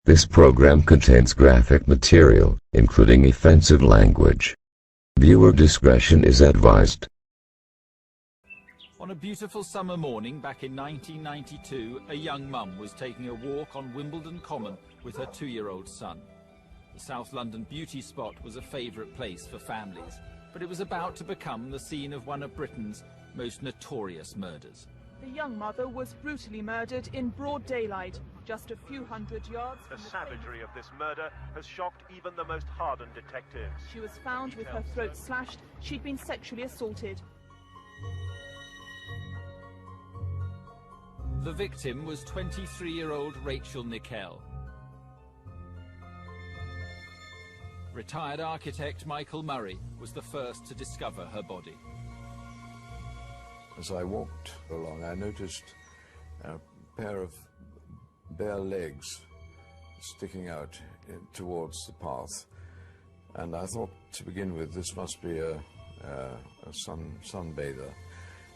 This program contains graphic material, including offensive language. Viewer discretion is advised. On a beautiful summer morning back in 1992, a young mum was taking a walk on Wimbledon Common with her 2-year-old son. The South London beauty spot was a favourite place for families, but it was about to become the scene of one of Britain's most notorious murders. The young mother was brutally murdered in broad daylight, just a few hundred yards from The savagery of this murder has shocked even the most hardened detectives. She was found with her throat slashed. She'd been sexually assaulted. The victim was 23-year-old Rachel Nickel. Retired architect Michael Murray was the first to discover her body. As I walked along, I noticed a pair of bare legs sticking out towards the path, and I thought, to begin with, this must be a sunbather.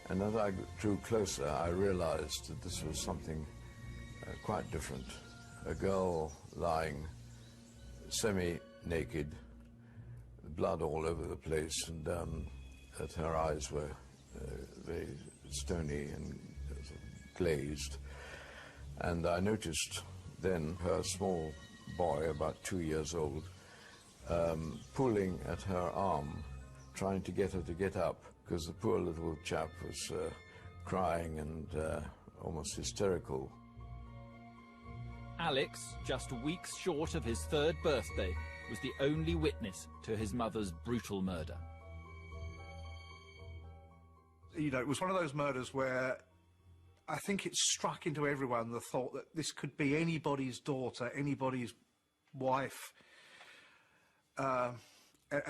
And as I drew closer, I realized that this was something quite different. A girl lying semi-naked, blood all over the place, and that her eyes were very stony and glazed. And I noticed then her small boy, about 2 years old, pulling at her arm, trying to get her to get up, because the poor little chap was crying and almost hysterical. Alex, just weeks short of his 3rd birthday, was the only witness to his mother's brutal murder. You know, it was one of those murders where I think it struck into everyone the thought that this could be anybody's daughter, anybody's wife, and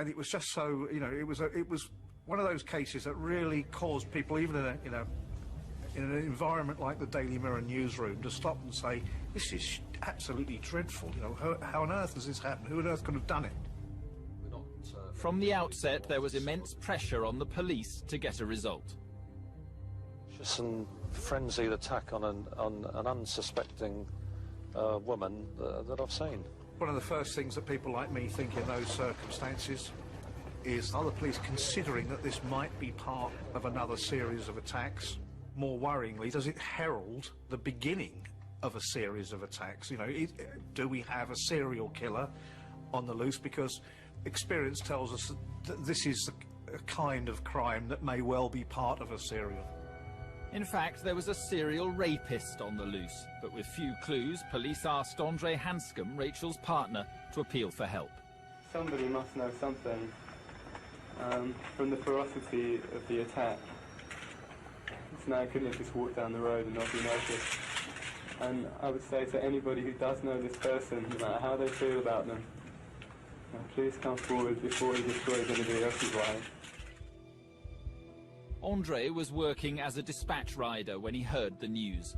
it was just so, you know, it was one of those cases that really caused people, even in an environment like the Daily Mirror newsroom, to stop and say, this is absolutely dreadful. You know, how on earth has this happened? Who on earth could have done it? From the outset, there was immense pressure on the police to get a result. Just some frenzied attack on an unsuspecting woman that I've seen. One of the first things that people like me think in those circumstances is, are the police considering that this might be part of another series of attacks? More worryingly, does it herald the beginning of a series of attacks? You know, do we have a serial killer on the loose? Because experience tells us that this is a kind of crime that may well be part of a serial. In fact, there was a serial rapist on the loose, but with few clues, police asked Andre Hanscom, Rachel's partner, to appeal for help. Somebody must know something from the ferocity of the attack. This man couldn't have just walked down the road and not be noticed. And I would say to anybody who does know this person, no matter how they feel about them, please come forward before he destroys anybody else's life. Andre was working as a dispatch rider when he heard the news.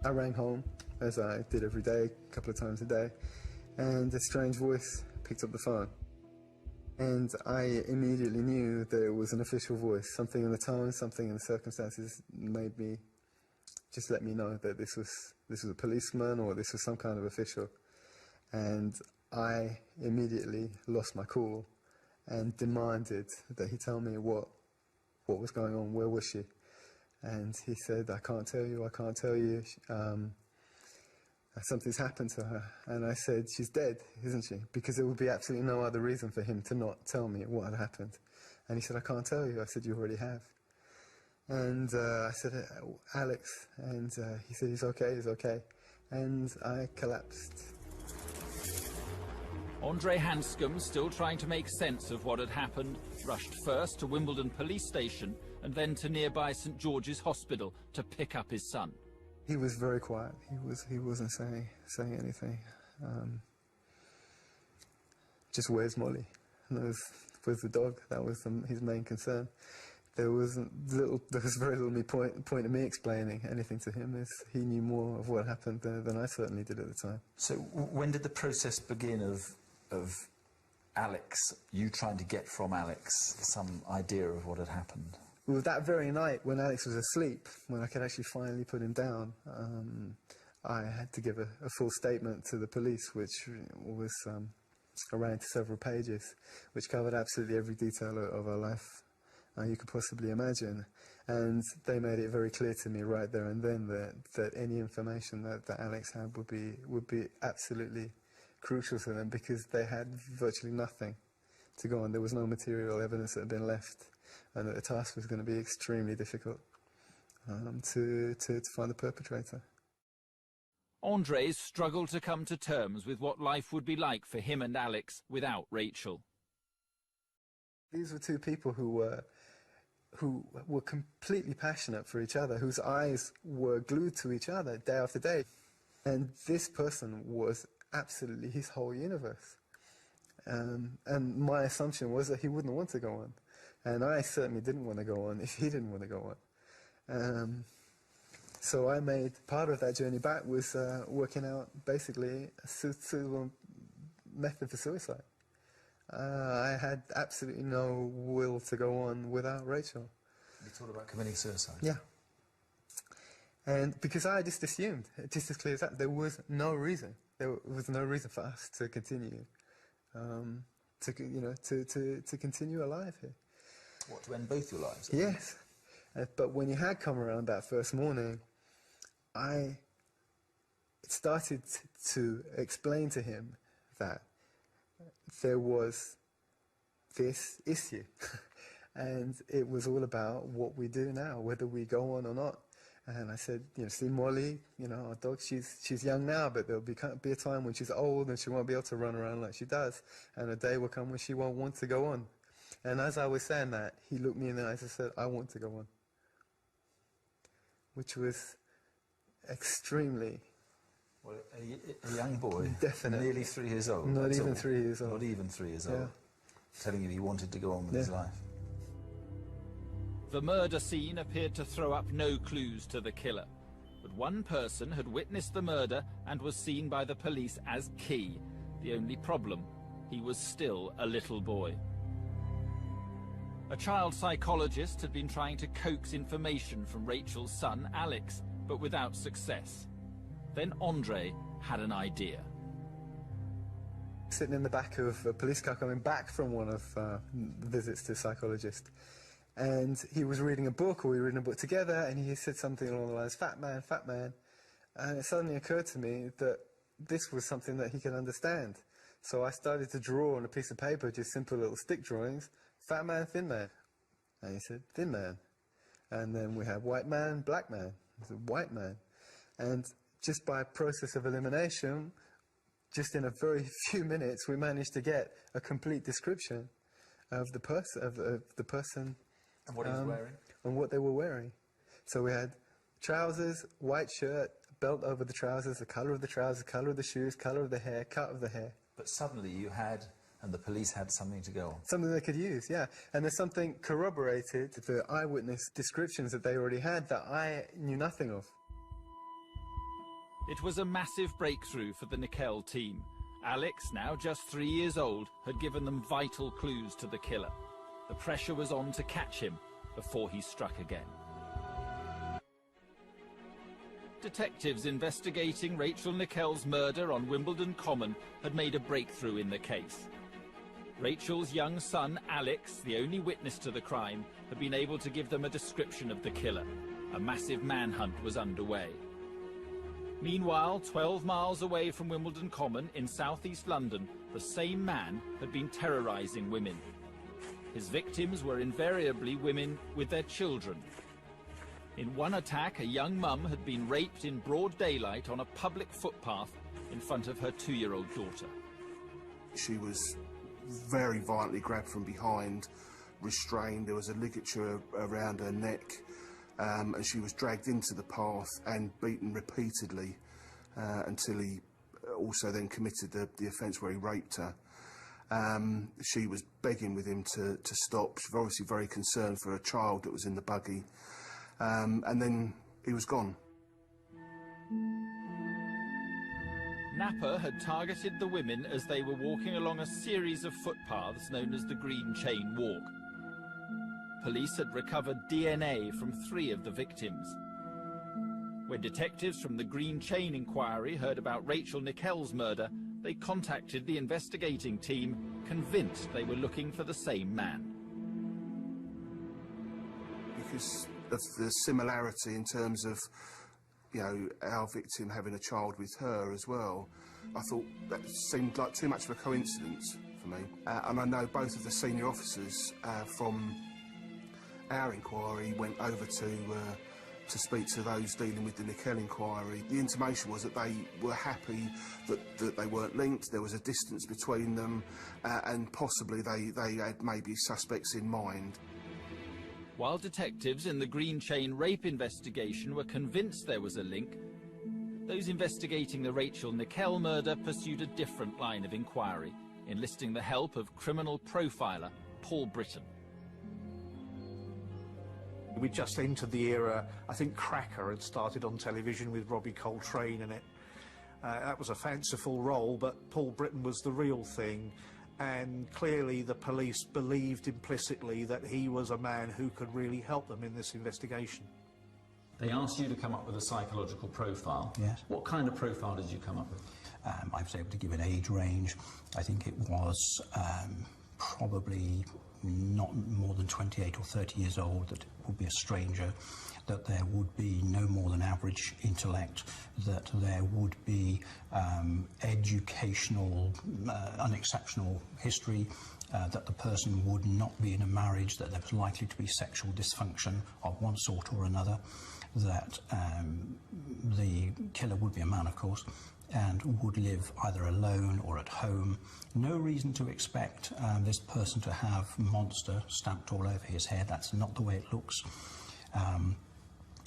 I rang home, as I did every day, a couple of times a day, and a strange voice picked up the phone. And I immediately knew that it was an official voice. Something in the tone, something in the circumstances made me just let me know that this was a policeman or this was some kind of official. And I immediately lost my cool and demanded that he tell me what was going on, where was she? And he said, I can't tell you, something's happened to her. And I said, she's dead, isn't she? Because there would be absolutely no other reason for him to not tell me what had happened. And he said, I can't tell you. I said, you already have. And I said, Alex, and he said, he's okay. And I collapsed. Andre Hanscom, still trying to make sense of what had happened, rushed first to Wimbledon police station and then to nearby St George's Hospital to pick up his son. He was very quiet. He wasn't saying anything. Just where's Molly? Where's the dog? That was his main concern. There was very little point of me explaining anything to him, as he knew more of what happened than I certainly did at the time. So when did the process begin of Alex, you trying to get from Alex some idea of what had happened? Well, that very night when Alex was asleep, when I could actually finally put him down, I had to give a full statement to the police, which was ran to several pages, which covered absolutely every detail of our life you could possibly imagine. And they made it very clear to me right there and then that any information that Alex had would be absolutely crucial to them, because they had virtually nothing to go on. There was no material evidence that had been left, and that the task was going to be extremely difficult to find the perpetrator. Andres struggled to come to terms with what life would be like for him and Alex without Rachel. These were two people who were completely passionate for each other, whose eyes were glued to each other day after day. And this person was absolutely his whole universe. And my assumption was that he wouldn't want to go on. And I certainly didn't want to go on if he didn't want to go on. So I made part of that journey back was working out basically a suitable method for suicide. I had absolutely no will to go on without Rachel. You thought about committing suicide? Yeah. And because I just assumed, just as clear as that, there was no reason. There was no reason for us to continue, to continue alive here. What, to end both your lives? Yes. But when he had come around that first morning, I started to explain to him that there was this issue. And it was all about what we do now, whether we go on or not. And I said, see Molly, our dog, she's young now, but there'll be a time when she's old and she won't be able to run around like she does. And a day will come when she won't want to go on. And as I was saying that, he looked me in the eyes and said, I want to go on. Which was extremely... Well, a young boy, definite. Nearly 3 years old. Not even 3 years old. Not even 3 years old. Telling you he wanted to go on with his life. The murder scene appeared to throw up no clues to the killer, but one person had witnessed the murder and was seen by the police as key. The only problem, he was still a little boy. A child psychologist had been trying to coax information from Rachel's son, Alex, but without success. Then Andre had an idea. Sitting in the back of a police car coming back from one of the visits to a psychologist, and he was reading a book, or we were reading a book together, and he said something along the lines, fat man, and it suddenly occurred to me that this was something that he could understand. So I started to draw on a piece of paper, just simple little stick drawings, fat man, thin man. And he said, thin man. And then we have white man, black man. He said, white man. And just by process of elimination, just in a very few minutes, we managed to get a complete description of the person, and what he was wearing, and what they were wearing. So we had trousers, white shirt, belt over the trousers, the colour of the trousers, colour of the shoes, colour of the hair, cut of the hair. But suddenly you had, and the police had something to go on. Something they could use, yeah. And there's something corroborated, the eyewitness descriptions that they already had that I knew nothing of. It was a massive breakthrough for the Nickel team. Alex, now just 3 years old, had given them vital clues to the killer. The pressure was on to catch him before he struck again. Detectives investigating Rachel Nickel's murder on Wimbledon Common had made a breakthrough in the case. Rachel's young son, Alex, the only witness to the crime, had been able to give them a description of the killer. A massive manhunt was underway. Meanwhile, 12 miles away from Wimbledon Common in southeast London, the same man had been terrorising women. His victims were invariably women with their children. In one attack, a young mum had been raped in broad daylight on a public footpath in front of her 2-year-old daughter. She was very violently grabbed from behind, restrained. There was a ligature around her neck. And she was dragged into the path and beaten repeatedly until he also then committed the offence where he raped her. She was begging with him to stop. She was obviously very concerned for a child that was in the buggy. And then he was gone. Napper had targeted the women as they were walking along a series of footpaths known as the Green Chain Walk. police had recovered DNA from 3 of the victims. When detectives from the Green Chain Inquiry heard about Rachel Nickell's murder, they contacted the investigating team, convinced they were looking for the same man. Because of the similarity in terms of, you know, our victim having a child with her as well, I thought that seemed like too much of a coincidence for me. And I know both of the senior officers from our inquiry went over to speak to those dealing with the Nickell inquiry. The intimation was that they were happy that they weren't linked, there was a distance between them, and possibly they had maybe suspects in mind. While detectives in the Green Chain rape investigation were convinced there was a link, those investigating the Rachel Nickell murder pursued a different line of inquiry, enlisting the help of criminal profiler Paul Britton. We just entered the era, I think Cracker had started on television with Robbie Coltrane in it. That was a fanciful role, but Paul Britton was the real thing, and clearly the police believed implicitly that he was a man who could really help them in this investigation. They asked you to come up with a psychological profile. Yes. What kind of profile did you come up with? I was able to give an age range. I think it was probably not more than 28 or 30 years old, that would be a stranger, that there would be no more than average intellect, that there would be educational, unexceptional history, that the person would not be in a marriage, that there was likely to be sexual dysfunction of one sort or another, that the killer would be a man, of course, and would live either alone or at home. No reason to expect this person to have monster stamped all over his head. That's not the way it looks. And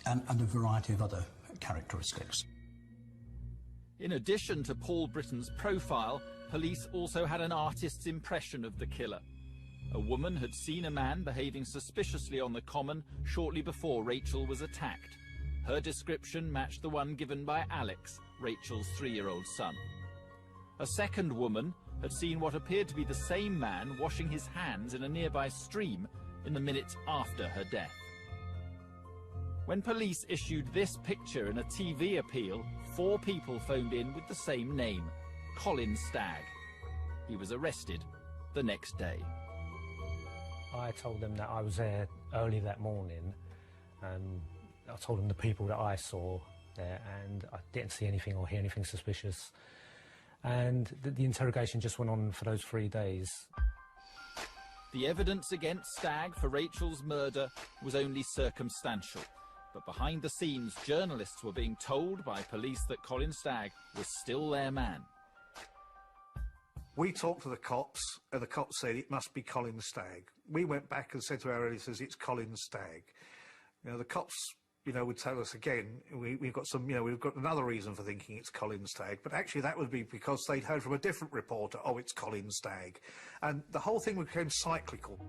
a variety of other characteristics. In addition to Paul Britton's profile, police also had an artist's impression of the killer. A woman had seen a man behaving suspiciously on the common shortly before Rachel was attacked. Her description matched the one given by Alex, Rachel's 3-year-old son. A second woman had seen what appeared to be the same man washing his hands in a nearby stream in the minutes after her death. When police issued this picture in a TV appeal, 4 people phoned in with the same name, Colin Stagg. He was arrested the next day. I told them that I was there early that morning, and I told them the people that I saw there, and I didn't see anything or hear anything suspicious. And the interrogation just went on for those 3 days. The evidence against Stagg for Rachel's murder was only circumstantial, but behind the scenes, journalists were being told by police that Colin Stagg was still their man. We talked to the cops, and the cops said it must be Colin Stagg. We went back and said to our editors, it's Colin Stagg. You know, the cops, you know, would tell us again, we've got some, you know, we've got another reason for thinking it's Colin Stagg, but actually that would be because they'd heard from a different reporter, oh, it's Colin Stagg. And the whole thing became cyclical.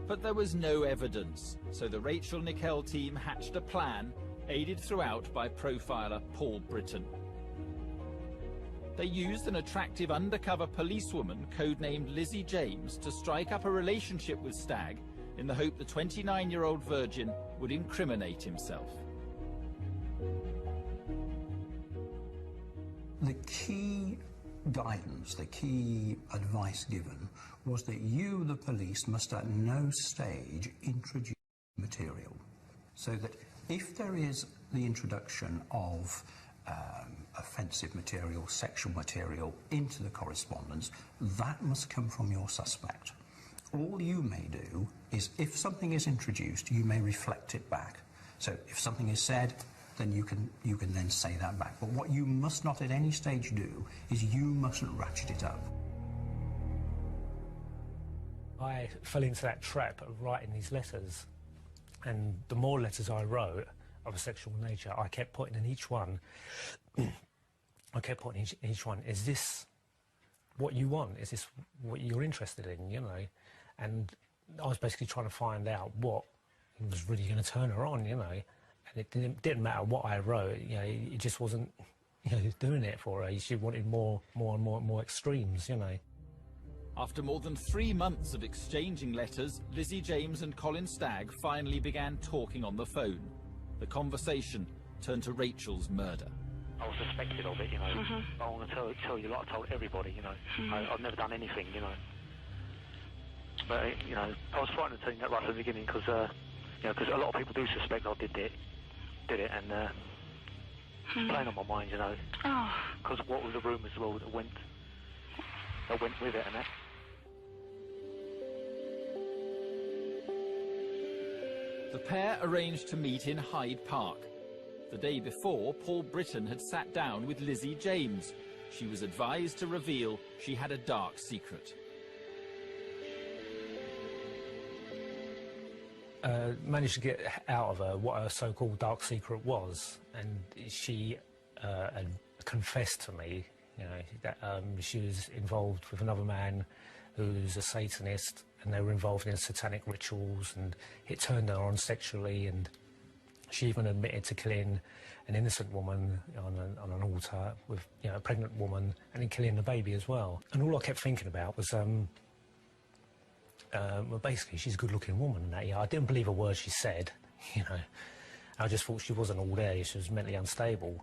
But there was no evidence, so the Rachel Nickell team hatched a plan, aided throughout by profiler Paul Britton. They used an attractive undercover policewoman codenamed Lizzie James to strike up a relationship with Stagg in the hope the 29-year-old virgin would incriminate himself. The key guidance, the key advice given was that you, the police, must at no stage introduce material. So that if there is the introduction of offensive material, sexual material into the correspondence, that must come from your suspect. All you may do is, if something is introduced, you may reflect it back. So if something is said, then you can then say that back. But what you must not at any stage do is you mustn't ratchet it up. I fell into that trap of writing these letters, and the more letters I wrote of a sexual nature, I kept putting in each one, is this what you want? Is this what you're interested in, you know? And I was basically trying to find out what was really going to turn her on, you know? And it didn't matter what I wrote, you know, it just wasn't, you know, doing it for her. She wanted more extremes, you know. After more than 3 months of exchanging letters, Lizzie James and Colin Stagg finally began talking on the phone. The conversation turned to Rachel's murder. I was suspected of it, you know. I want to tell you, like I told everybody, you know. I've never done anything, you know. But, you know, I was frightened of telling that right from the beginning because, you know, because a lot of people do suspect I did it, and it's playing on my mind, you know. Because what were the rumours as well that went with it and that. The pair arranged to meet in Hyde Park. The day before, Paul Britton had sat down with Lizzie James. She was advised to reveal she had a dark secret. Managed to get out of her what her so-called dark secret was, and she had confessed to me, you know, that she was involved with another man who's a Satanist, and they were involved in satanic rituals, and it turned her on sexually, and she even admitted to killing an innocent woman on an altar with, you know, a pregnant woman, and then killing the baby as well. And all I kept thinking about was, well, basically, she's a good-looking woman, and that, yeah, I didn't believe a word she said, you know. I just thought she wasn't all there, she was mentally unstable.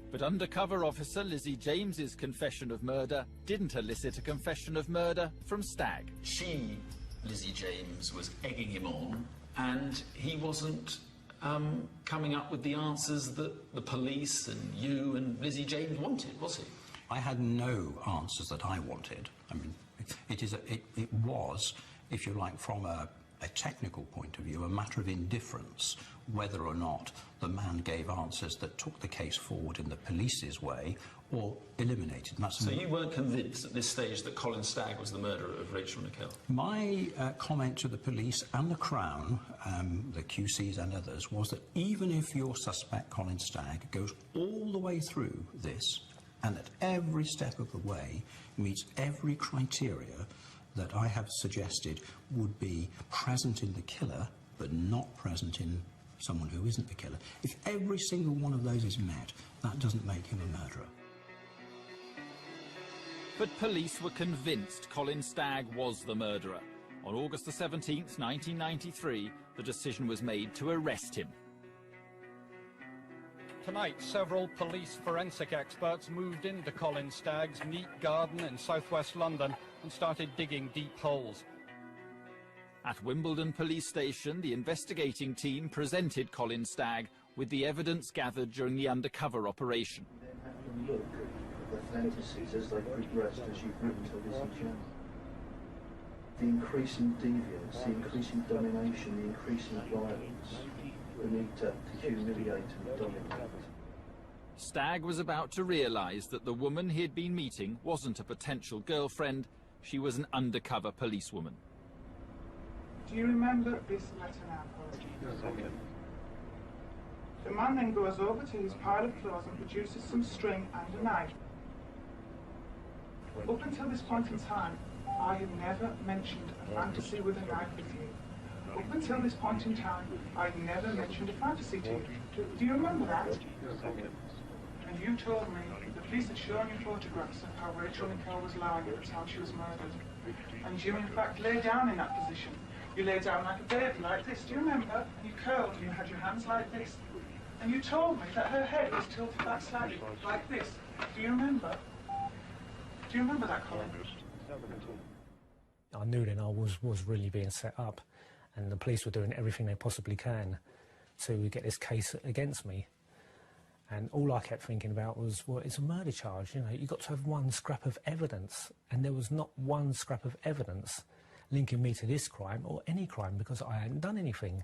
But undercover officer Lizzie James's confession of murder didn't elicit a confession of murder from Stagg. She, Lizzie James, was egging him on, and he wasn't coming up with the answers that the police and you and Lizzie James wanted, was he? I had no answers that I wanted. I mean, it was, if you like, from a technical point of view, a matter of indifference whether or not the man gave answers that took the case forward in the police's way or eliminated. So you weren't convinced at this stage that Colin Stagg was the murderer of Rachel Nickel? My comment to the police and the Crown, the QCs and others, was that even if your suspect, Colin Stagg, goes all the way through this and at every step of the way meets every criteria that I have suggested would be present in the killer but not present in someone who isn't the killer, if every single one of those is met, that doesn't make him a murderer. But police were convinced Colin Stagg was the murderer. On August the 17th, 1993, the decision was made to arrest him. Tonight, several police forensic experts moved into Colin Stagg's neat garden in southwest London and started digging deep holes. At Wimbledon Police Station, the investigating team presented Colin Stagg with the evidence gathered during the undercover operation. You then have to look at the fantasies as they progressed as you've written to Lizzie James. The increasing deviance, the increasing domination, the increasing violence, the need to humiliate and dominate. Stagg was about to realise that the woman he had been meeting wasn't a potential girlfriend, she was an undercover policewoman. Do you remember this letter now, Paul? The man then goes over to his pile of clothes and produces some string and a knife. Up until this point in time, I had never mentioned a fantasy with a knife with you. Up until this point in time, I had never mentioned a fantasy to you. Do you remember that? And you told me the police had shown you photographs of how Rachel Nickel was lying at the time she was murdered. And you, in fact, lay down in that position. You lay down like a baby, like this. Do you remember? You curled and you had your hands like this. And you told me that her head was tilted back slightly, like this. Do you remember? Do you remember that, Colin? I knew then I was really being set up, and the police were doing everything they possibly can to get this case against me. And all I kept thinking about was, well, it's a murder charge, you know, you've got to have one scrap of evidence. And there was not one scrap of evidence linking me to this crime or any crime because I hadn't done anything.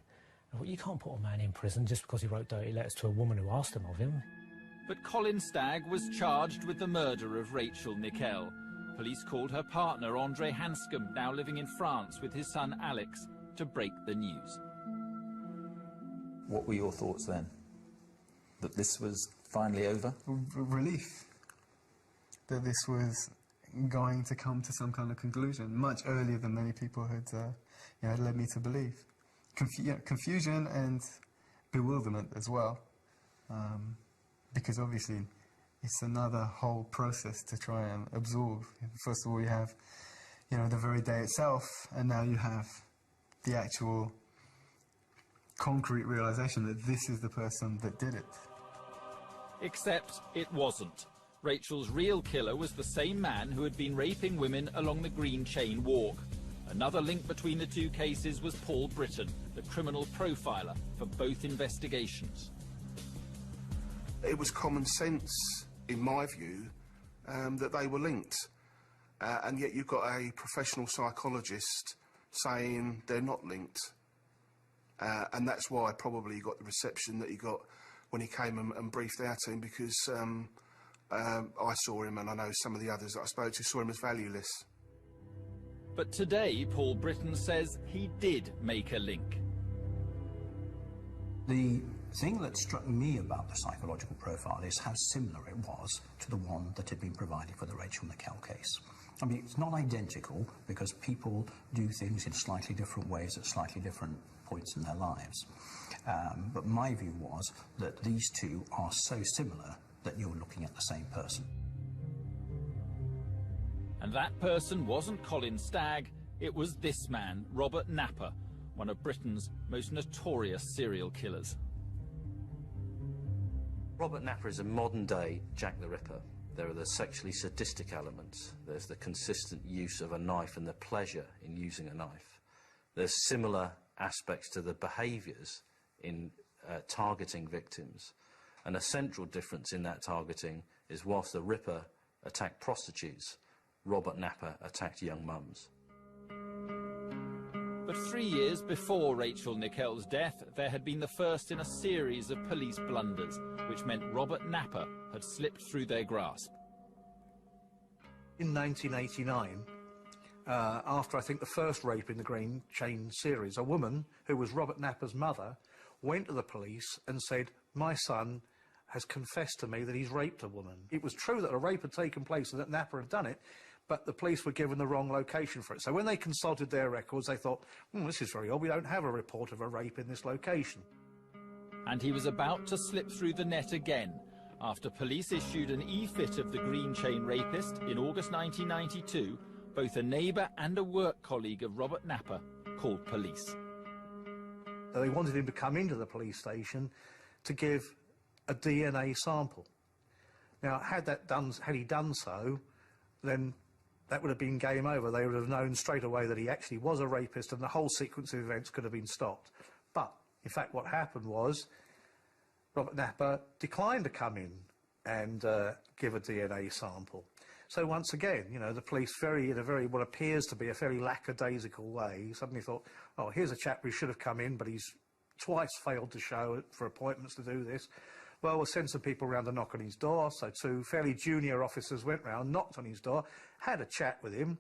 I thought, you can't put a man in prison just because he wrote dirty letters to a woman who asked them of him. But Colin Stagg was charged with the murder of Rachel Nickel. Police called her partner, Andre Hanscom, now living in France with his son Alex, to break the news. What were your thoughts then? That this was finally over? Relief. That this was going to come to some kind of conclusion, much earlier than many people had led me to believe. Confusion and bewilderment as well, because obviously it's another whole process to try and absorb. First of all, you have you know, the very day itself, and now you have the actual concrete realisation that this is the person that did it. Except it wasn't. Rachel's real killer was the same man who had been raping women along the Green Chain Walk. Another link between the two cases was Paul Britton, the criminal profiler for both investigations. It was common sense, in my view, that they were linked. And yet you've got a professional psychologist saying they're not linked. And that's why probably he got the reception that he got when he came and briefed our team, because I saw him, and I know some of the others that I spoke to saw him as valueless. But today, Paul Britton says he did make a link. The thing that struck me about the psychological profile is how similar it was to the one that had been provided for the Rachel Nickel case. I mean, it's not identical because people do things in slightly different ways at slightly different points in their lives. But my view was that these two are so similar that you're looking at the same person. And that person wasn't Colin Stagg, it was this man, Robert Napper, one of Britain's most notorious serial killers. Robert Napper is a modern-day Jack the Ripper. There are the sexually sadistic elements, there's the consistent use of a knife and the pleasure in using a knife. There's similar aspects to the behaviours in targeting victims. And a central difference in that targeting is whilst the Ripper attacked prostitutes, Robert Napper attacked young mums. But 3 years before Rachel Nickel's death, there had been the first in a series of police blunders, which meant Robert Napper had slipped through their grasp. In 1989, after I think the first rape in the Green Chain series, a woman who was Robert Napper's mother went to the police and said, "My son has confessed to me that he's raped a woman." It was true that a rape had taken place and that Napper had done it, but the police were given the wrong location for it. So when they consulted their records, they thought, this is very odd, we don't have a report of a rape in this location. And he was about to slip through the net again, after police issued an e-fit of the Green Chain rapist in August 1992. Both a neighbour and a work colleague of Robert Napper called police. They wanted him to come into the police station to give a DNA sample. Now, had he done so, then that would have been game over. They would have known straight away that he actually was a rapist and the whole sequence of events could have been stopped. But, in fact, what happened was Robert Napper declined to come in and give a DNA sample. So once again, you know, the police in a very, what appears to be a fairly lackadaisical way, suddenly thought, oh, here's a chap who should have come in, but he's twice failed to show for appointments to do this. Well, we'll send some people round to knock on his door. So two fairly junior officers went round, knocked on his door, had a chat with him,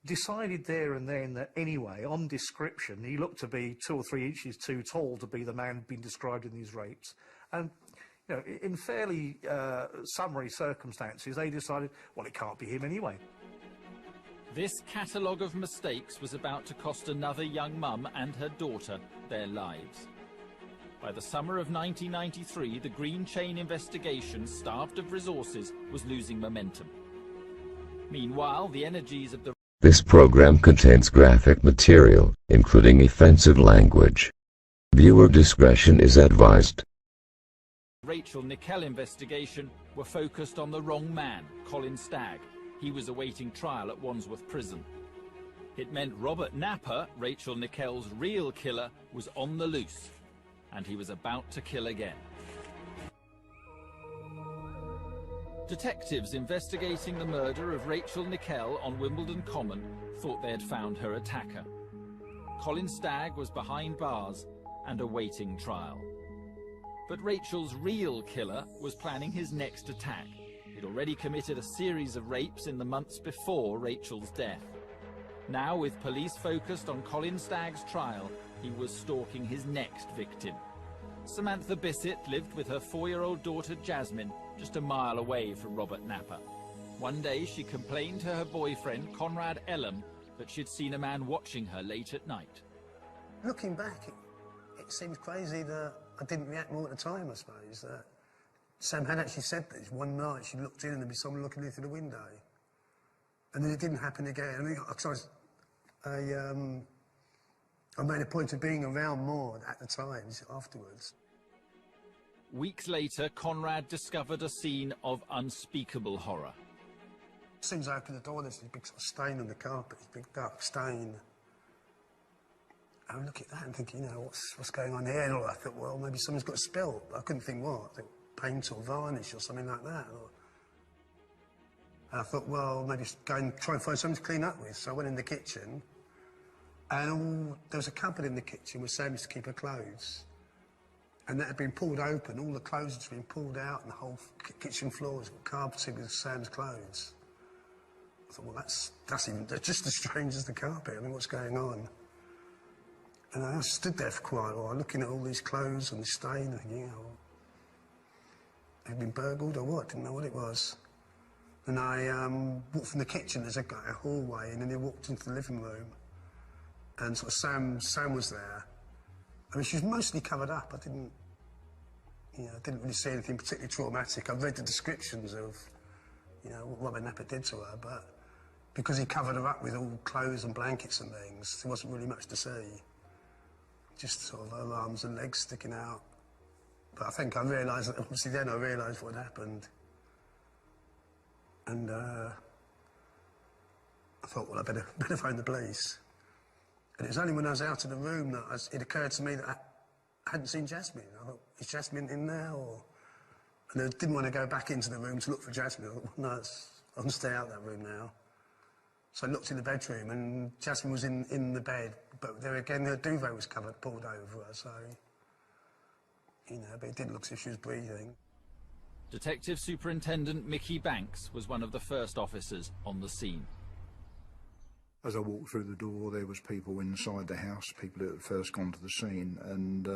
decided there and then that anyway, on description, he looked to be 2 or 3 inches too tall to be the man being described in these rapes. And, you know, in fairly summary circumstances, they decided, well, it can't be him anyway. This catalogue of mistakes was about to cost another young mum and her daughter their lives. By the summer of 1993, the Green Chain investigation, starved of resources, was losing momentum. Meanwhile, the energies of the... This program contains graphic material, including offensive language. Viewer discretion is advised. Rachel Nickel investigation were focused on the wrong man, Colin Stagg. He was awaiting trial at Wandsworth Prison. It meant Robert Napper, Rachel Nickel's real killer, was on the loose. And he was about to kill again. Detectives investigating the murder of Rachel Nickel on Wimbledon Common thought they had found her attacker. Colin Stagg was behind bars and awaiting trial. But Rachel's real killer was planning his next attack. He'd already committed a series of rapes in the months before Rachel's death. Now, with police focused on Colin Stagg's trial, he was stalking his next victim. Samantha Bissett lived with her 4-year-old daughter Jasmine just a mile away from Robert Napper. One day she complained to her boyfriend Conrad Ellum that she'd seen a man watching her late at night. Looking back, it seems crazy that I didn't react more at the time, I suppose. Sam had actually said this one night. She looked in and there'd be someone looking in through the window. And then it didn't happen again. I made a point of being around more at the times afterwards. Weeks later, Conrad discovered a scene of unspeakable horror. As soon as I opened the door, there's a big sort of stain on the carpet, a big dark stain. I look at that and think, you know, what's going on here? And I thought, well, maybe someone's got a spill. I couldn't think what. I thought paint or varnish or something like that. And I thought, well, maybe go and try and find something to clean up with. So I went in the kitchen, and there was a cupboard in the kitchen where Sam used to keep her clothes. And that had been pulled open, all the clothes had been pulled out, and the whole kitchen floor was carpeted with Sam's clothes. I thought, well, that's just as strange as the carpet. I mean, what's going on? And I stood there for quite a while, looking at all these clothes and the stain, and thinking, oh, had been burgled or what? Didn't know what it was. And I walked from the kitchen, there's a hallway, and then I walked into the living room. And sort of Sam was there. I mean, she was mostly covered up. I didn't really see anything particularly traumatic. I read the descriptions of, you know, what Robert Napper did to her, but because he covered her up with all clothes and blankets and things, there wasn't really much to see. Just sort of her arms and legs sticking out. But I think I realised, obviously then I realised what had happened. And I thought, well, I better phone the police. And it was only when I was out of the room that it occurred to me that I hadn't seen Jasmine. I thought, is Jasmine in there? And I didn't want to go back into the room to look for Jasmine. I thought, well, no, I can stay out of that room now. So I looked in the bedroom, and Jasmine was in the bed, but there again, her duvet was covered, pulled over her, so, you know, but it didn't look as if she was breathing. Detective Superintendent Mickey Banks was one of the first officers on the scene. As I walked through the door, there was people inside the house, people that had first gone to the scene, and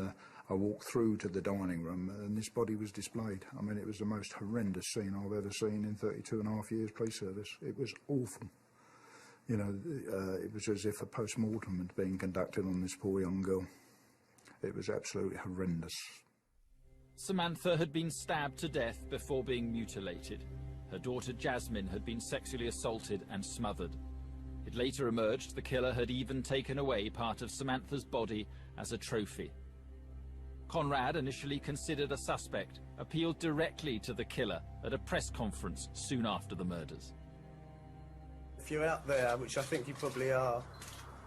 I walked through to the dining room, and this body was displayed. I mean, it was the most horrendous scene I've ever seen in 32 and a half years police service. It was awful. You know, it was as if a post-mortem had been conducted on this poor young girl. It was absolutely horrendous. Samantha had been stabbed to death before being mutilated. Her daughter Jasmine had been sexually assaulted and smothered. It later emerged the killer had even taken away part of Samantha's body as a trophy. Conrad, initially considered a suspect, appealed directly to the killer at a press conference soon after the murders. If you're out there, which I think you probably are,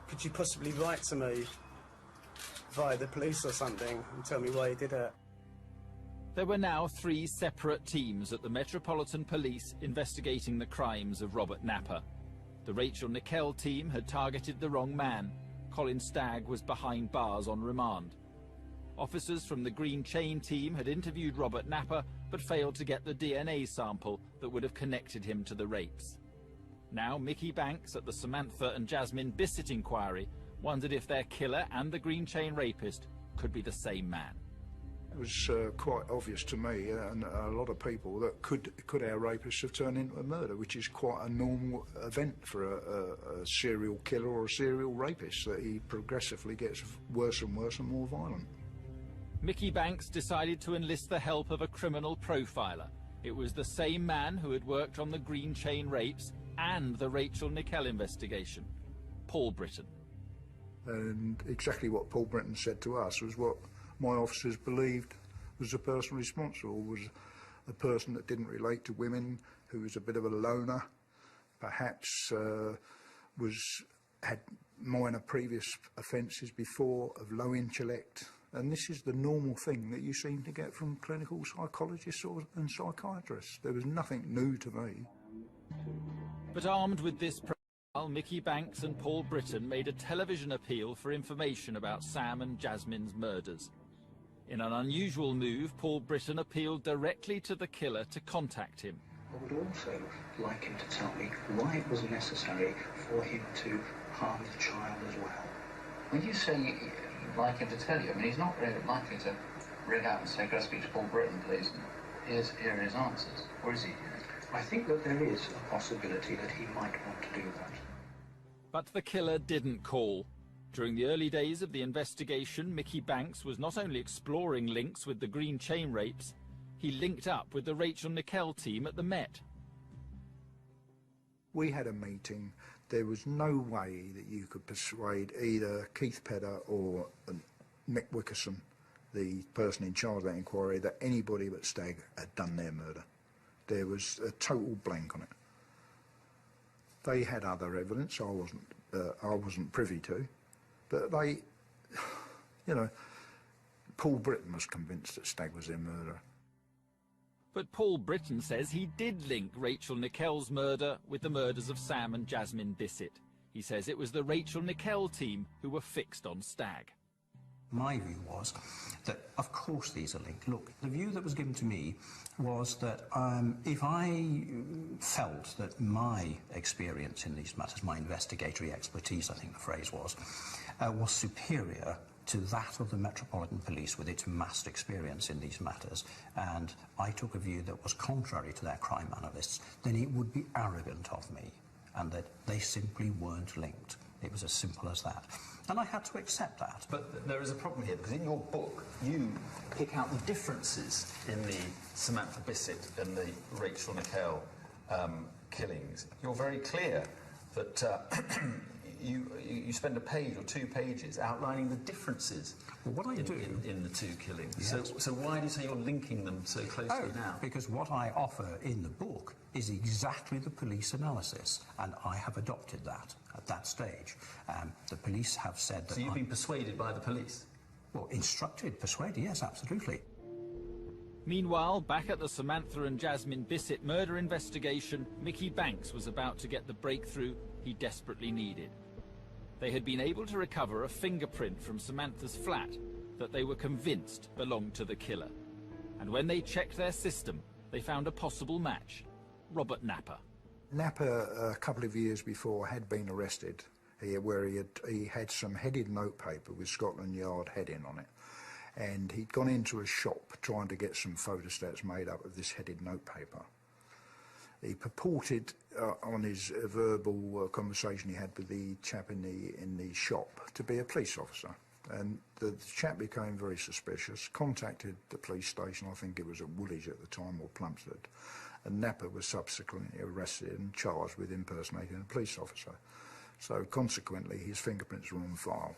could you possibly write to me via the police or something and tell me why you did it? There were now 3 separate teams at the Metropolitan Police investigating the crimes of Robert Napper. The Rachel Nickel team had targeted the wrong man. Colin Stagg was behind bars on remand. Officers from the Green Chain team had interviewed Robert Napper but failed to get the DNA sample that would have connected him to the rapes. Now Mickey Banks at the Samantha and Jasmine Bissett inquiry wondered if their killer and the Green Chain rapist could be the same man. It was quite obvious to me and a lot of people that could our rapists have turned into a murder, which is quite a normal event for a serial killer or a serial rapist, that he progressively gets worse and worse and more violent. Mickey Banks decided to enlist the help of a criminal profiler. It was the same man who had worked on the Green Chain rapes and the Rachel Nickel investigation, Paul Britton. And exactly what Paul Britton said to us was what my officers believed was the person responsible, was a person that didn't relate to women, who was a bit of a loner, perhaps had minor previous offences before, of low intellect. And this is the normal thing that you seem to get from clinical psychologists and psychiatrists. There was nothing new to me. But armed with this profile, Mickey Banks and Paul Britton made a television appeal for information about Sam and Jasmine's murders. In an unusual move, Paul Britton appealed directly to the killer to contact him. I would also like him to tell me why it was necessary for him to harm the child as well. When you say you'd like him to tell you, I mean, he's not really likely to ring out and say, "Go speak to Paul Britton, please, and here are his answers." Or is he? I think that there is a possibility that he might want to do that. But the killer didn't call. During the early days of the investigation, Mickey Banks was not only exploring links with the Green Chain rapes, he linked up with the Rachel Nickel team at the Met. We had a meeting. There was no way that you could persuade either Keith Pedder or Mick Wickerson, the person in charge of that inquiry, that anybody but Stagg had done their murder. There was a total blank on it. They had other evidence I wasn't privy to, but they, you know, Paul Britton was convinced that Stagg was their murderer. But Paul Britton says he did link Rachel Nickell's murder with the murders of Sam and Jasmine Bissett. He says it was the Rachel Nickell team who were fixed on Stagg. My view was that, of course, these are linked. Look, the view that was given to me was that if I felt that my experience in these matters, my investigatory expertise, I think the phrase was superior to that of the Metropolitan Police with its vast experience in these matters, and I took a view that was contrary to their crime analysts, then it would be arrogant of me, and that they simply weren't linked. It was as simple as that. And I had to accept that. But there is a problem here, because in your book, you pick out the differences in the Samantha Bissett and the Rachel Nickell killings. You're very clear that you spend a page or 2 pages outlining the differences in the two killings. Yes. So why do you say you're linking them so closely now? Because what I offer in the book is exactly the police analysis, and I have adopted that at that stage. The police have said that... So you've been persuaded by the police? Well, instructed, persuaded, yes, absolutely. Meanwhile, back at the Samantha and Jasmine Bissett murder investigation, Mickey Banks was about to get the breakthrough he desperately needed. They had been able to recover a fingerprint from Samantha's flat that they were convinced belonged to the killer. And when they checked their system, they found a possible match: Robert Napper. Napper, a couple of years before, had been arrested where he had some headed notepaper with Scotland Yard heading on it. And he'd gone into a shop trying to get some photostats made up of this headed notepaper. He purported on his verbal conversation he had with the chap in the shop to be a police officer, and the chap became very suspicious, contacted the police station, I think it was at Woolwich at the time, or Plumstead, and Napper was subsequently arrested and charged with impersonating a police officer. So consequently his fingerprints were on file.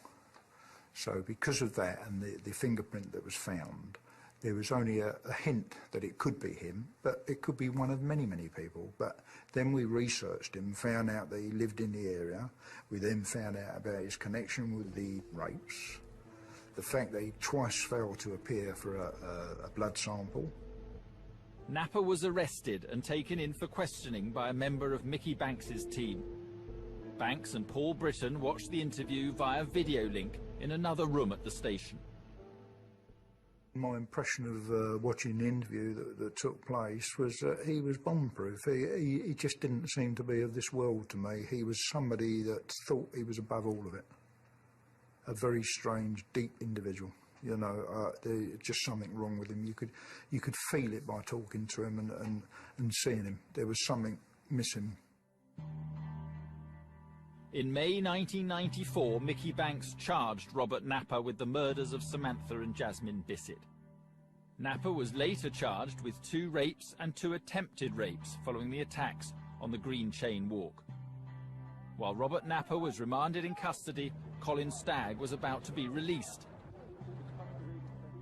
So because of that and the fingerprint that was found, there was only a hint that it could be him, but it could be one of many, many people. But then we researched him, found out that he lived in the area. We then found out about his connection with the rapes, the fact that he twice failed to appear for a blood sample. Napper was arrested and taken in for questioning by a member of Mickey Banks's team. Banks and Paul Britton watched the interview via video link in another room at the station. My impression of watching the interview that took place was that he was bomb-proof. He just didn't seem to be of this world to me. He was somebody that thought he was above all of it. A very strange, deep individual. You know, there's just something wrong with him. You could feel it by talking to him and seeing him. There was something missing. In May 1994, Mickey Banks charged Robert Napper with the murders of Samantha and Jasmine Bissett. Napper was later charged with 2 rapes and 2 attempted rapes following the attacks on the Green Chain Walk. While Robert Napper was remanded in custody, Colin Stagg was about to be released.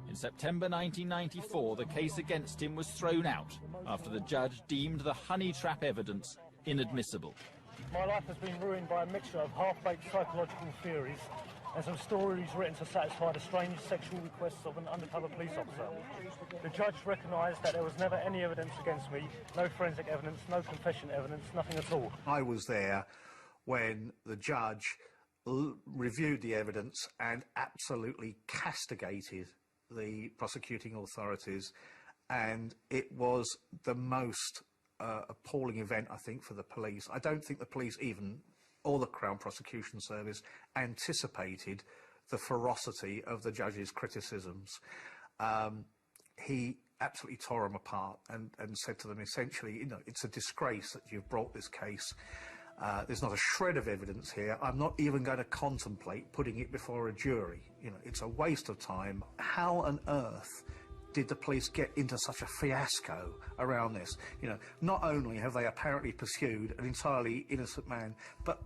In September 1994, the case against him was thrown out after the judge deemed the honey trap evidence inadmissible. My life has been ruined by a mixture of half-baked psychological theories and some stories written to satisfy the strange sexual requests of an undercover police officer. The judge recognised that there was never any evidence against me, no forensic evidence, no confession evidence, nothing at all. I was there when the judge reviewed the evidence and absolutely castigated the prosecuting authorities, and it was the most appalling event, I think, for the police. I don't think the police even, or the Crown Prosecution Service, anticipated the ferocity of the judge's criticisms. He absolutely tore them apart and said to them essentially, you know, it's a disgrace that you've brought this case. There's not a shred of evidence here. I'm not even going to contemplate putting it before a jury. You know, it's a waste of time. How on earth did the police get into such a fiasco around this? You know, not only have they apparently pursued an entirely innocent man, but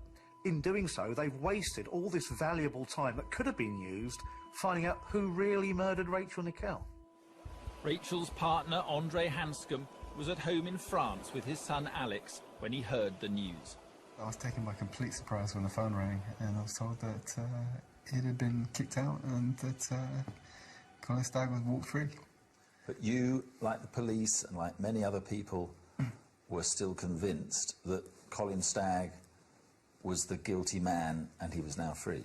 in doing so, they've wasted all this valuable time that could have been used finding out who really murdered Rachel Nickel. Rachel's partner, Andre Hanscom, was at home in France with his son Alex when he heard the news. I was taken by complete surprise when the phone rang, and I was told that it had been kicked out and that Colin Stagg was walked free. But you, like the police and like many other people, were still convinced that Colin Stagg was the guilty man and he was now free.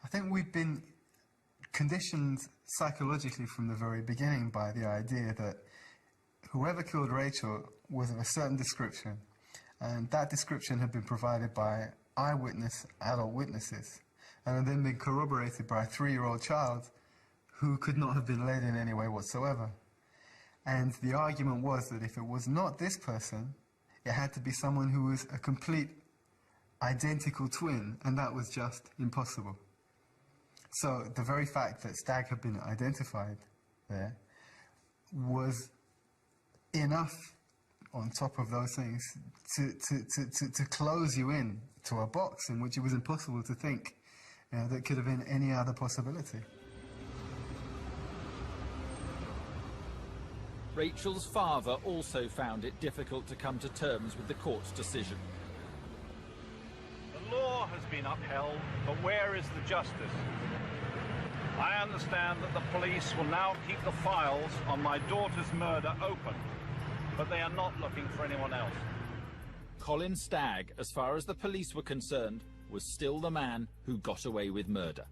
I think we've been conditioned psychologically from the very beginning by the idea that whoever killed Rachel was of a certain description, and that description had been provided by eyewitness adult witnesses and had then been corroborated by a 3-year-old child who could not have been led in any way whatsoever. And the argument was that if it was not this person, it had to be someone who was a complete identical twin, and that was just impossible. So the very fact that Stagg had been identified there was enough on top of those things to close you in to a box in which it was impossible to think that could have been any other possibility. Rachel's father also found it difficult to come to terms with the court's decision. The law has been upheld, but where is the justice? I understand that the police will now keep the files on my daughter's murder open, but they are not looking for anyone else. Colin Stagg, as far as the police were concerned, was still the man who got away with murder.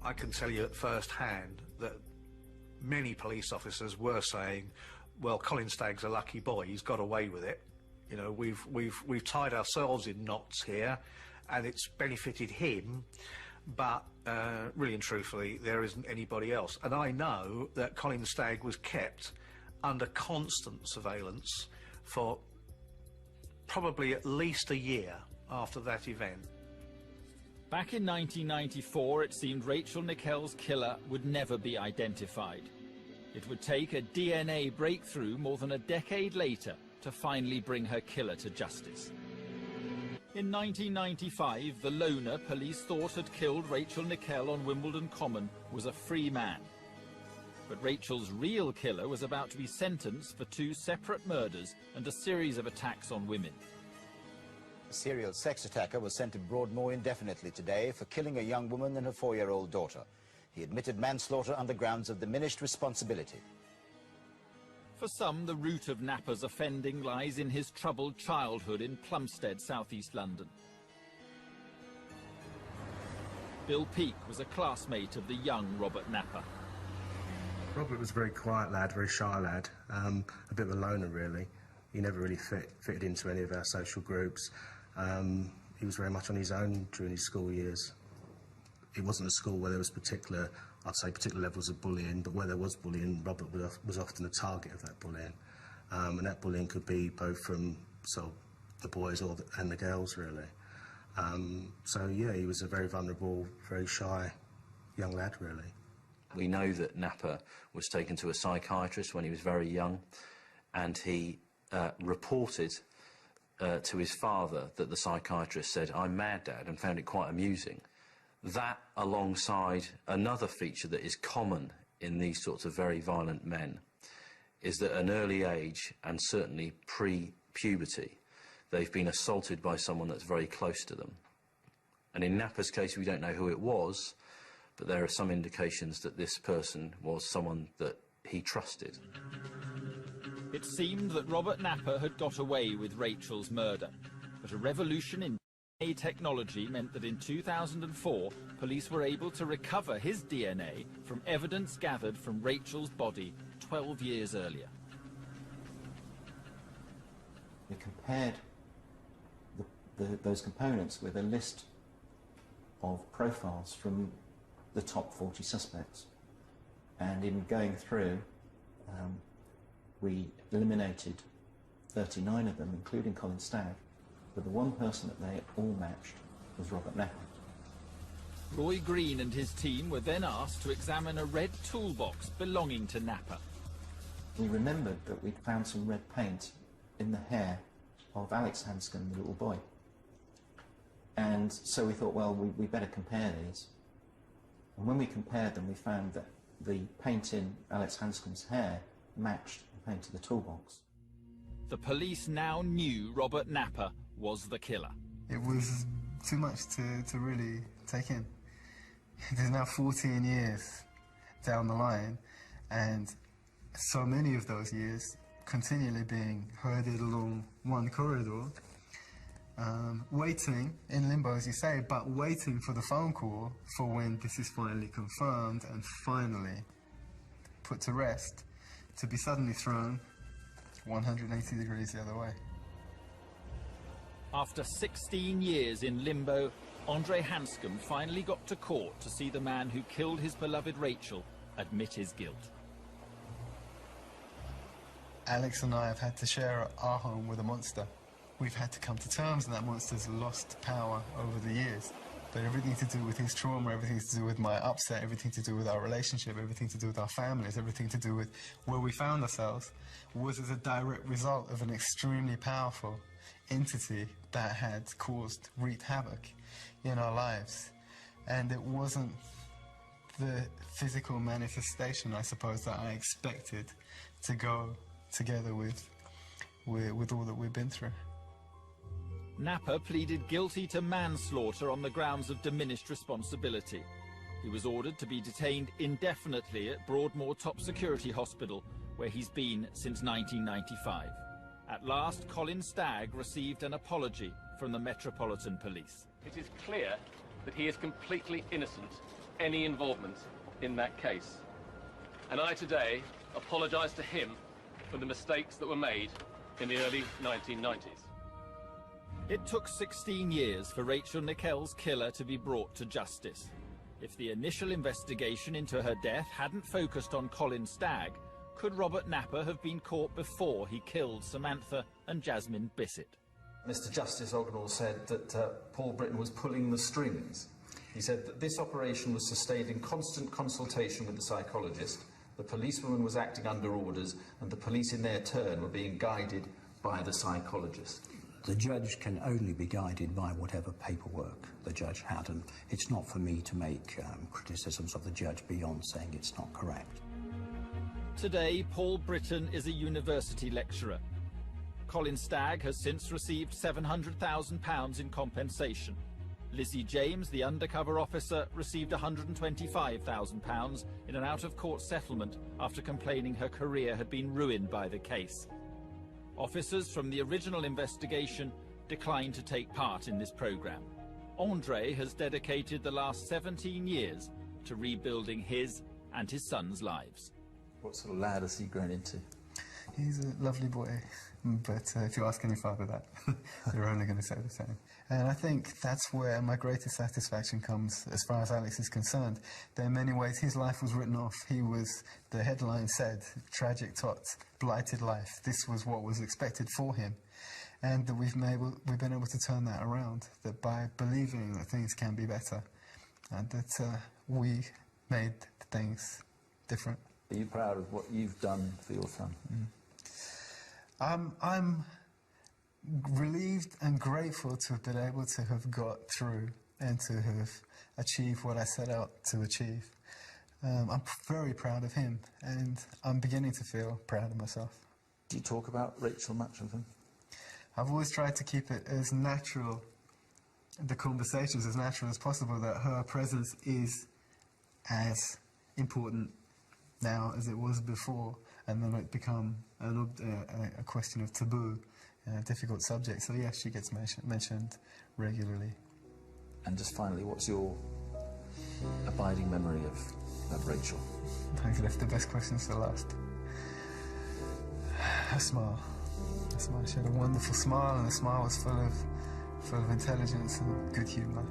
I can tell you at first hand that many police officers were saying, well, Colin Stagg's a lucky boy, he's got away with it. You know, we've tied ourselves in knots here, and it's benefited him, but really and truthfully, there isn't anybody else. And I know that Colin Stagg was kept under constant surveillance for probably at least a year after that event. Back in 1994, it seemed Rachel Nickel's killer would never be identified. It would take a DNA breakthrough more than a decade later to finally bring her killer to justice. In 1995, the loner police thought had killed Rachel Nickel on Wimbledon Common was a free man. But Rachel's real killer was about to be sentenced for 2 separate murders and a series of attacks on women. A serial sex attacker was sent to Broadmoor indefinitely today for killing a young woman and her 4-year-old daughter. He admitted manslaughter on the grounds of diminished responsibility. For some, the root of Napper's offending lies in his troubled childhood in Plumstead, southeast London. Bill Peake was a classmate of the young Robert Napper. Robert was a very quiet lad, very shy lad, a bit of a loner really. He never really fitted into any of our social groups. He was very much on his own during his school years. It wasn't a school where there was particular levels of bullying, but where there was bullying, Robert was often a target of that bullying. And that bullying could be both from sort of the boys and the girls, really. So, yeah, he was a very vulnerable, very shy young lad, really. We know that Napper was taken to a psychiatrist when he was very young, and he reported to his father that the psychiatrist said, "I'm mad, Dad," and found it quite amusing. That, alongside another feature that is common in these sorts of very violent men, is that at an early age, and certainly pre-puberty, they've been assaulted by someone that's very close to them. And in Napper's case, we don't know who it was, but there are some indications that this person was someone that he trusted. It seemed that Robert Napper had got away with Rachel's murder, but a revolution in DNA technology meant that in 2004, police were able to recover his DNA from evidence gathered from Rachel's body 12 years earlier. We compared those components with a list of profiles from the top 40 suspects, and in going through we eliminated 39 of them, including Colin Stagg, but the one person that they all matched was Robert Napper. Roy Green and his team were then asked to examine a red toolbox belonging to Napper. We remembered that we'd found some red paint in the hair of Alex Hanscom, the little boy. And so we thought, well, we better compare these. And when we compared them, we found that the paint in Alex Hanscom's hair matched the paint of the toolbox. The police now knew Robert Napper was the killer. It was too much to really take in. There's now 14 years down the line, and so many of those years continually being herded along one corridor, waiting in limbo, as you say, but waiting for the phone call for when this is finally confirmed and finally put to rest, to be suddenly thrown 180 degrees the other way. After 16 years in limbo, Andre Hanscom finally got to court to see the man who killed his beloved Rachel admit his guilt. Alex and I have had to share our home with a monster. We've had to come to terms, and that monster's lost power over the years. But everything to do with his trauma, everything to do with my upset, everything to do with our relationship, everything to do with our families, everything to do with where we found ourselves, was as a direct result of an extremely powerful entity that had wreaked havoc in our lives. And it wasn't the physical manifestation, I suppose, that I expected to go together with all that we've been through. Napper pleaded guilty to manslaughter on the grounds of diminished responsibility. He was ordered to be detained indefinitely at Broadmoor Top Security Hospital, where he's been since 1995. At last, Colin Stagg received an apology from the Metropolitan Police. It is clear that he is completely innocent of any involvement in that case. And I today apologise to him for the mistakes that were made in the early 1990s. It took 16 years for Rachel Nickell's killer to be brought to justice. If the initial investigation into her death hadn't focused on Colin Stagg, could Robert Napper have been caught before he killed Samantha and Jasmine Bissett? Mr. Justice Ognall said that Paul Britton was pulling the strings. He said that this operation was sustained in constant consultation with the psychologist, the policewoman was acting under orders, and the police in their turn were being guided by the psychologist. The judge can only be guided by whatever paperwork the judge had, and it's not for me to make criticisms of the judge beyond saying it's not correct. Today, Paul Britton is a university lecturer. Colin Stagg has since received £700,000 in compensation. Lizzie James, the undercover officer, received £125,000 in an out-of-court settlement after complaining her career had been ruined by the case. Officers from the original investigation declined to take part in this programme. Andre has dedicated the last 17 years to rebuilding his and his son's lives. What sort of lad has he grown into? He's a lovely boy, but if you ask any father that, they're only going to say the same. And I think that's where my greatest satisfaction comes as far as Alex is concerned. There are many ways his life was written off. He was, the headline said, tragic tot, blighted life. This was what was expected for him. And that we've been able to turn that around, that by believing that things can be better, and that we made things different. Are you proud of what you've done for your son? I'm relieved and grateful to have been able to have got through and to have achieved what I set out to achieve. I'm very proud of him, and I'm beginning to feel proud of myself. Do you talk about Rachel much with him? I've always tried to keep it as natural, the conversations as natural as possible, that her presence is as important now as it was before, and then it become a question of taboo, a difficult subject. So yes, she gets mentioned regularly. And just finally, what's your abiding memory of Rachel? I've left the best questions to last. Her smile. Her smile. She had a wonderful smile, and the smile was full of intelligence and good humour.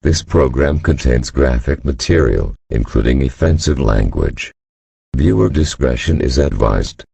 This program contains graphic material, including offensive language. Viewer discretion is advised.